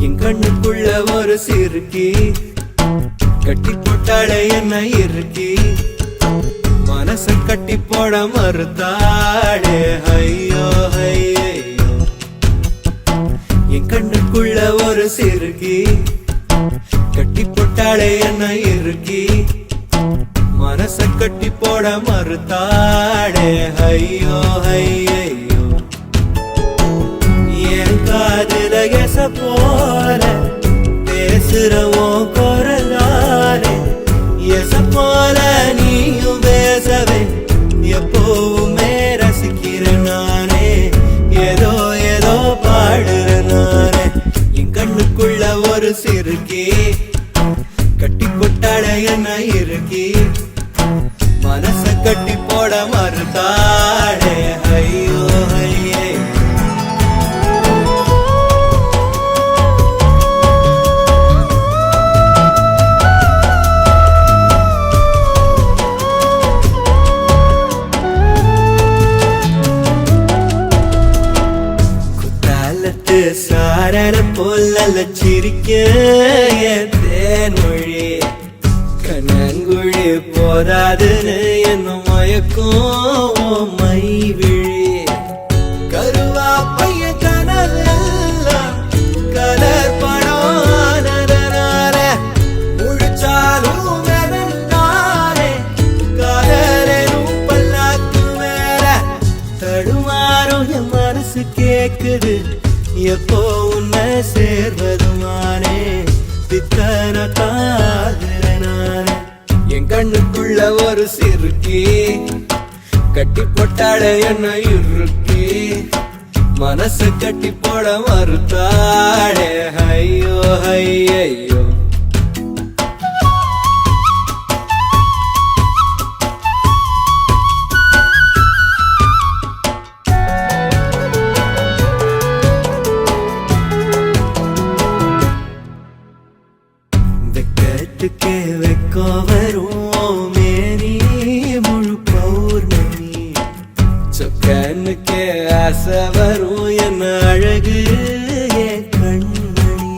என் கண்ணுக்குள்ள ஒரு சிறுக்கி கட்டி போட்டாளே என்ன இருக்கி மனச கட்டி போட மறுத்தாளே ஐயோ ஐயோ என் கண்ணுக்குள்ள ஒரு சிறுக்கி கட்டி போட்டாளே என்ன இருக்கி மனச கட்டி போட மறுத்தாளே ஐயோ ஐயோ என் காதுல எச போல பேசுறவோ குரலாலே எச போல நீயும் பேசவே எப்பவுமே ரசிக்கிறேன் நானே ஏதோ ஏதோ பாடுறேன் நானே என் கண்ணுக்குள்ள ஒரு சிறுக்கி கட்டி போட்டாள என்ன இருக்கி மனச கட்டி போட மறுத்தாளே ஐயோ ஐயே சாரல போல சிரிக்க தேன்மொழி கண்ணங்குழி போதாதுன்னு என்ன மயக்கும் மை விழி கருவா பைய கனவெல்லாம் கலர் பணானதனால முழிச்சாலும் வெதந்தானே காதலும் பல்லாக்கு மேல தடுமாறும் என் மனசு கேக்குது எப்போ உன்னை சேர்வதுமானே பித்தன தாகிறனானே என் கண்ணுக்குள்ள ஒரு சிறுக்கி கட்டி போட்டாட என்ன இருக்கி மனசு கட்டி போட மறுத்தாளே ஐயோ ஐயோ வெக்கத்துக்கே வெக்கோ வரும் மேரி முழு பௌர்ணமி சொக்கனுக்கே ஆசை வரும் என்ன அழகு என் கண்மணி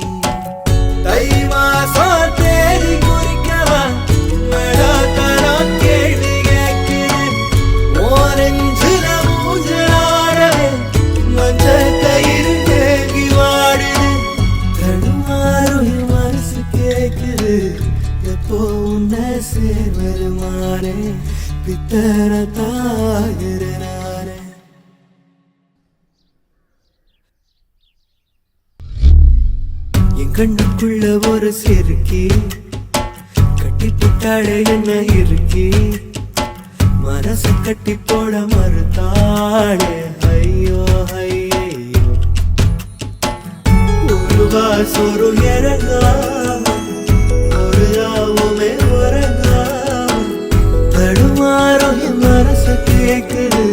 தை மாசம் தேடி குறிக்கலாம் தரம் கேள்வி கேட்குது ஓரஞ்சுல மூஞ்சாடவே மஞ்ச கயிறு தேங்கி வாடுது தடுமாறும் என் மனசு கேக்குது எப்போ உன்னை சேர்வருமானே பித்தன தாகிறனானே என் கண்ணுக்குள்ள ஒரு சிறுக்கி கட்டி போட்டாளே என்ன இருக்கி மனசு கட்டி போட மறுத்தாளே ஐயோ ஐயோ ஒரு வாசொரு இறங்காம ஒரு ராவுமே உறங்காம தடுமாறும் என் மனசு கேக்குது